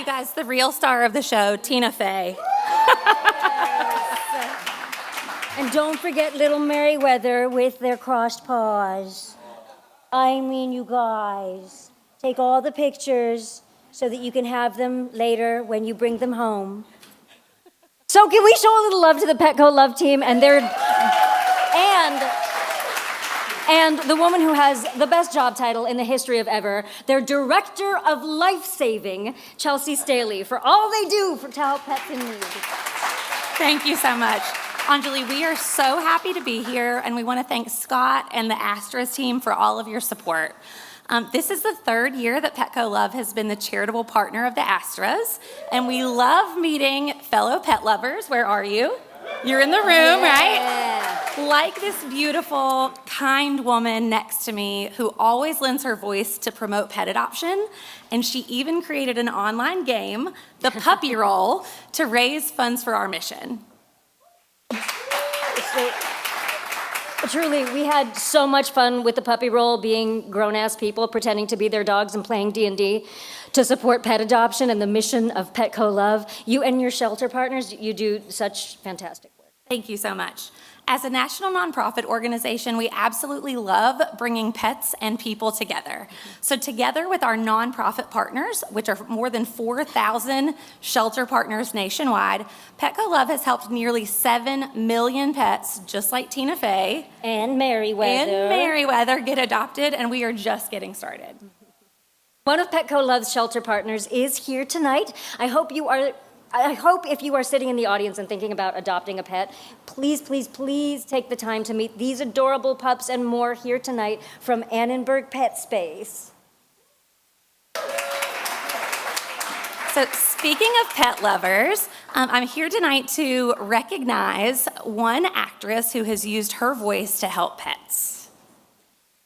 You guys, the real star of the show, Tina Fey. And don't forget little Merryweather with their crossed paws. I mean, you guys, take all the pictures so that you can have them later when you bring them home. So can we show a little love to the Petco Love team and the woman who has the best job title in the history of ever, their Director of Life-Saving, Chelsea Staley, for all they do to help pets in need. Thank you so much. Anjali, we are so happy to be here, and we want to thank Scott and the Astra team for all of your support. This is the third year that Petco Love has been the charitable partner of the Astras, and we love meeting fellow pet lovers. Where are you? You're in the room, right? Like this beautiful, kind woman next to me who always lends her voice to promote pet adoption, and she even created an online game, the Puppy Roll, to raise funds for our mission. Truly, we had so much fun with the Puppy Roll, being grown-ass people pretending to be their dogs and playing D&D to support pet adoption and the mission of Petco Love. You and your shelter partners, you do such fantastic work. Thank you so much. As a national nonprofit organization, we absolutely love bringing pets and people together. So together with our nonprofit partners, which are more than 4,000 shelter partners nationwide, Petco Love has helped nearly 7 million pets, just like Tina Fey and Merryweather get adopted, and we are just getting started. One of Petco Love's shelter partners is here tonight. I hope if you are sitting in the audience and thinking about adopting a pet, please, please, please take the time to meet these adorable pups and more here tonight from Annenberg Pet Space. So speaking of pet lovers, I'm here tonight to recognize one actress who has used her voice to help pets.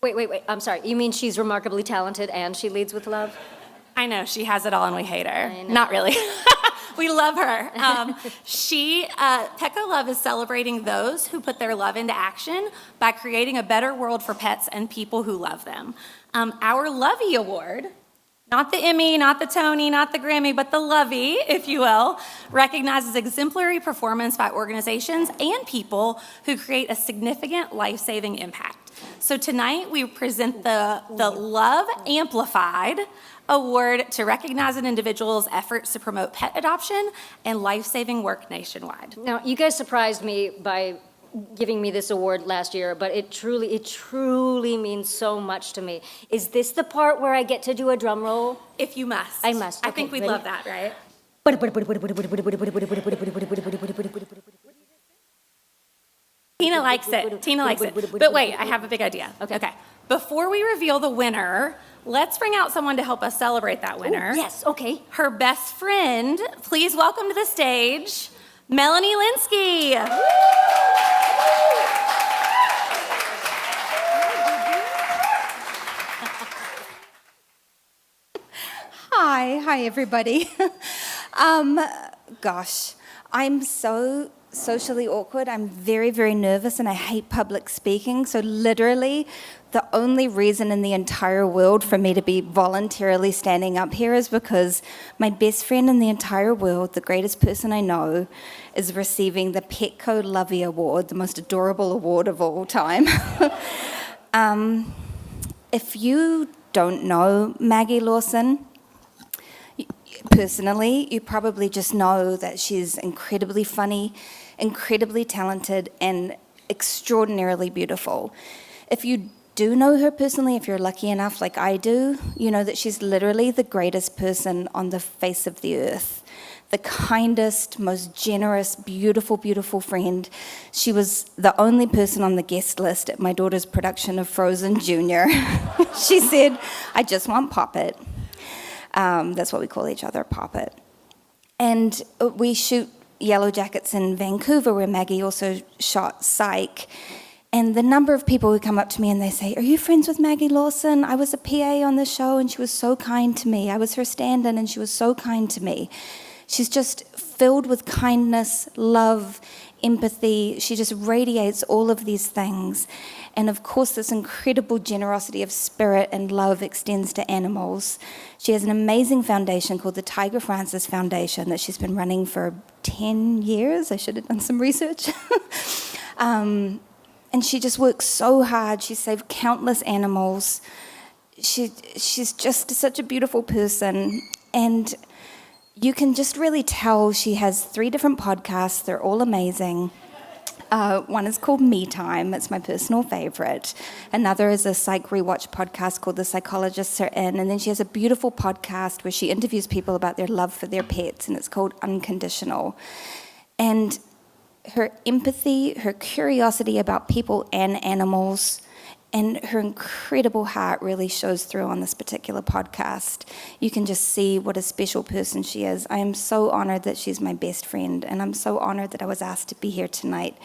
Wait, I'm sorry. You mean she's remarkably talented and she leads with love? I know, she has it all and we hate her. Not really. We love her. Petco Love is celebrating those who put their love into action by creating a better world for pets and people who love them. Our Lovey Award, not the Emmy, not the Tony, not the Grammy, but the Lovey, if you will, recognizes exemplary performance by organizations and people who create a significant life-saving impact. So tonight we present the Love Amplified Award to recognize an individual's efforts to promote pet adoption and life-saving work nationwide. Now, you guys surprised me by giving me this award last year, but it truly means so much to me. Is this the part where I get to do a drum roll? If you must. I must. I think we'd love that, right? Tina likes it. But wait, I have a big idea. Okay. Before we reveal the winner, let's bring out someone to help us celebrate that winner. Ooh, yes, okay. Her best friend. Please welcome to the stage, Melanie Linsky. Hi everybody. Gosh, I'm so socially awkward. I'm very, very nervous and I hate public speaking. So literally the only reason in the entire world for me to be voluntarily standing up here is because my best friend in the entire world, the greatest person I know, is receiving the Petco Lovey Award, the most adorable award of all time. If you don't know Maggie Lawson, personally, you probably just know that she's incredibly funny, incredibly talented, and extraordinarily beautiful. If you do know her personally, if you're lucky enough like I do, you know that she's literally the greatest person on the face of the earth. The kindest, most generous, beautiful, beautiful friend. She was the only person on the guest list at my daughter's production of Frozen Junior. She said, "I just want Poppet." That's what we call each other, Poppet. And we shoot Yellow Jackets in Vancouver, where Maggie also shot Psych. And the number of people who come up to me and they say, "Are you friends with Maggie Lawson? I was a PA on the show and she was so kind to me. I was her stand-in and she was so kind to me." She's just filled with kindness, love, empathy. She just radiates all of these things. And of course, this incredible generosity of spirit and love extends to animals. She has an amazing foundation called the Tiger Francis Foundation that she's been running for 10 years. I should have done some research. And she just works so hard. She saved countless animals. She's just such a beautiful person. And you can just really tell she has 3 different podcasts. They're all amazing. One is called Me Time. It's my personal favorite. Another is a psych rewatch podcast called The Psychologists Are In. And then she has a beautiful podcast where she interviews people about their love for their pets, and it's called Unconditional. And her empathy, her curiosity about people and animals, and her incredible heart really shows through on this particular podcast. You can just see what a special person she is. I am so honored that she's my best friend, and I'm so honored that I was asked to be here tonight.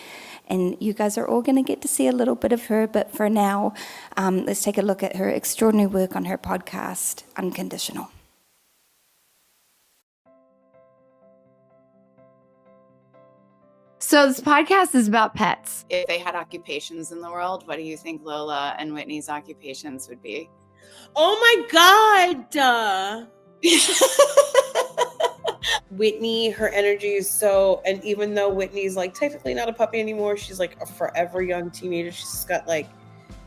And you guys are all going to get to see a little bit of her, but for now, let's take a look at her extraordinary work on her podcast, Unconditional. So this podcast is about pets. If they had occupations in the world, what do you think Lola and Whitney's occupations would be? Oh my God. Whitney, her energy is so, and even though Whitney's like technically not a puppy anymore, she's like a forever young teenager. She's got like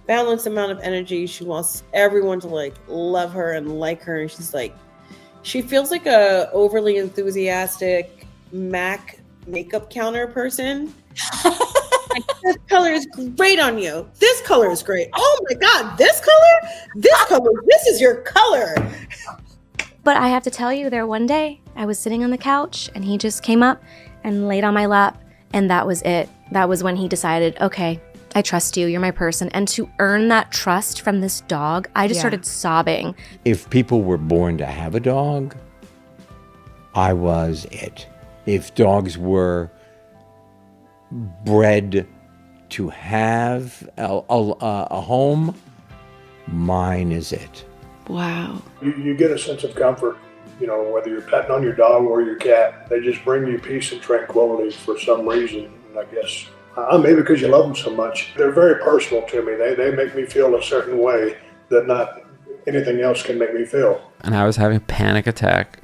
balanced amount of energy. She wants everyone to like love her and like her. And she's like, she feels like a overly enthusiastic MAC makeup counter person. Like, this color is great on you. This color is great. Oh my God, this color, this is your color. But I have to tell you, there one day I was sitting on the couch and he just came up and laid on my lap, and that was it. That was when he decided, okay, I trust you, you're my person. And to earn that trust from this dog, I just started sobbing. If people were born to have a dog, I was it. If dogs were bred to have a home, mine is it. Wow. You get a sense of comfort, you know, whether you're petting on your dog or your cat. They just bring you peace and tranquility for some reason. And I guess maybe because you love them so much. They're very personal to me. They make me feel a certain way that not anything else can make me feel. And I was having a panic attack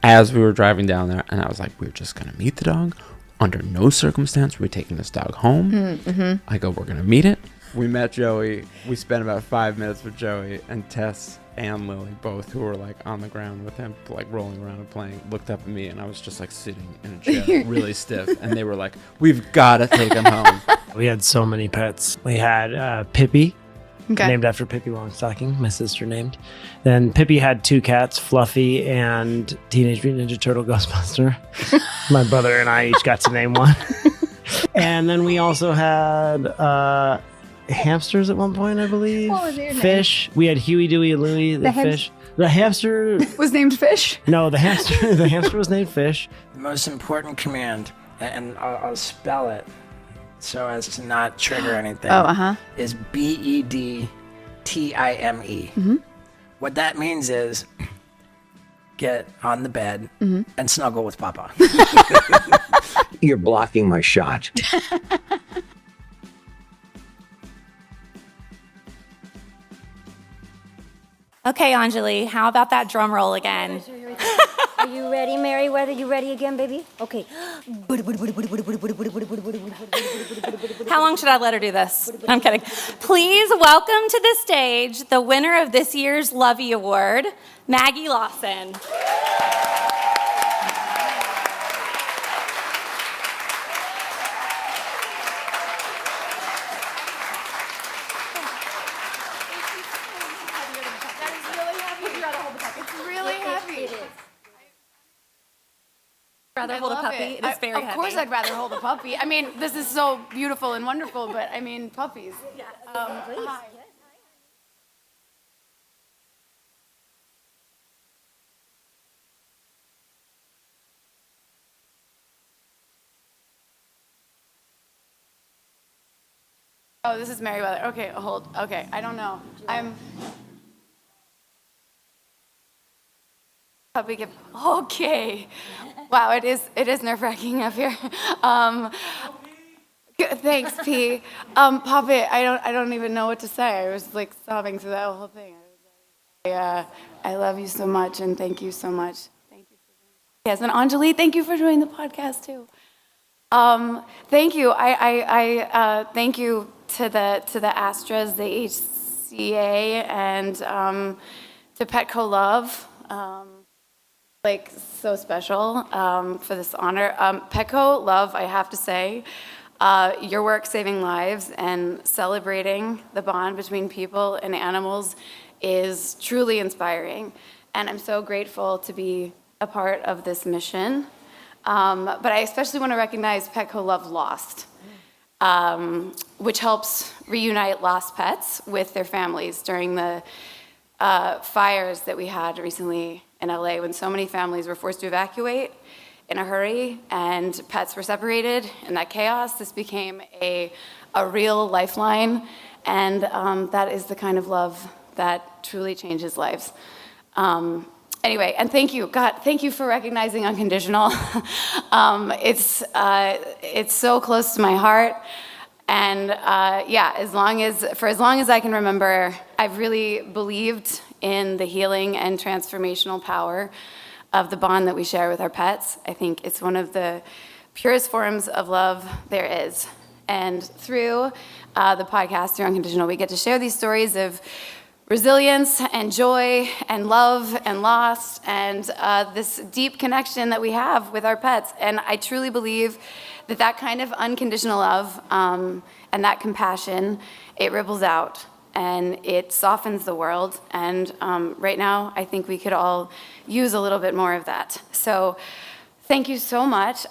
as we were driving down there, and I was like, we're just going to meet the dog. Under no circumstance we're taking this dog home. I go, we're going to meet it. We met Joey. We spent about 5 minutes with Joey, and Tess and Lily, both who were like on the ground with him, like rolling around and playing, looked up at me, and I was just like sitting in a chair, really stiff. And they were like, we've got to take him home. We had so many pets. We had Pippi, named after Pippi Longstocking, my sister named. Then Pippi had 2 cats, Fluffy and Teenage Mutant Ninja Turtle Ghostbuster. My brother and I each got to name one. And then we also had hamsters at one point, I believe. What was their name? Fish. We had Huey, Dewey, and Louie, the fish. The hamster Was named Fish? No, the hamster was named Fish. The most important command, and I'll spell it so as to not trigger anything, is BEDTIME. What that means is get on the bed and snuggle with Papa. You're blocking my shot. Okay, Anjali, how about that drum roll again? Are you ready, Meriwether? You ready again, baby? Okay. How long should I let her do this? I'm kidding. Please welcome to the stage the winner of this year's Lovey Award, Maggie Lawson. Rather hold a puppy. It is very heavy. Of course I'd rather hold a puppy. I mean, this is so beautiful and wonderful, but I mean, puppies. Hi. Oh, this is Meriwether. Okay, hold. Okay, I don't know. Puppy gift. Okay. Wow, it is nerve-wracking up here. Thanks, P. Puppet, I don't even know what to say. I was like sobbing through that whole thing. I love you so much, and thank you so much. Thank you for doing the podcast. And Anjali, thank you for doing the podcast too. Thank you. I thank you to the Astras, the HCA, and to Petco Love. Like so special for this honor. Petco Love, I have to say, your work saving lives and celebrating the bond between people and animals is truly inspiring. And I'm so grateful to be a part of this mission. But I especially want to recognize Petco Love Lost, which helps reunite lost pets with their families during the fires that we had recently in LA when so many families were forced to evacuate in a hurry and pets were separated. In that chaos, this became a real lifeline, and that is the kind of love that truly changes lives. Anyway, and thank you, God, thank you for recognizing Unconditional. It's so close to my heart, and yeah, for as long as I can remember, I've really believed in the healing and transformational power of the bond that we share with our pets. I think it's one of the purest forms of love there is. And through the podcast, through Unconditional, we get to share these stories of resilience and joy and love and loss and this deep connection that we have with our pets. And I truly believe that that kind of unconditional love and that compassion, it ripples out and it softens the world. And right now, I think we could all use a little bit more of that. So thank you so much.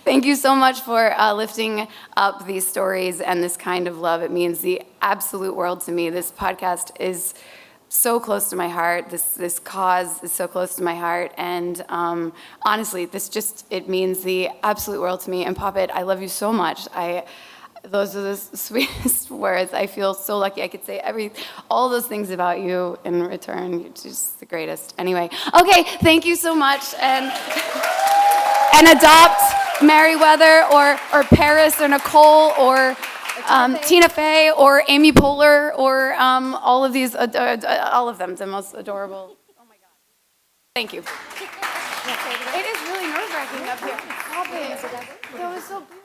Thank you so much for lifting up these stories and this kind of love. It means the absolute world to me. This podcast is so close to my heart. This cause is so close to my heart. And honestly, it means the absolute world to me. And Poppet, I love you so much. Those are the sweetest words. I feel so lucky I could say all those things about you in return. You're just the greatest. Anyway, okay, thank you so much. And adopt Merriweather or Paris or Nicole or Tina Fey or Amy Poehler or all of these, all of them, the most adorable. Oh my God. Thank you. It is really nerve-wracking up here. That was so beautiful.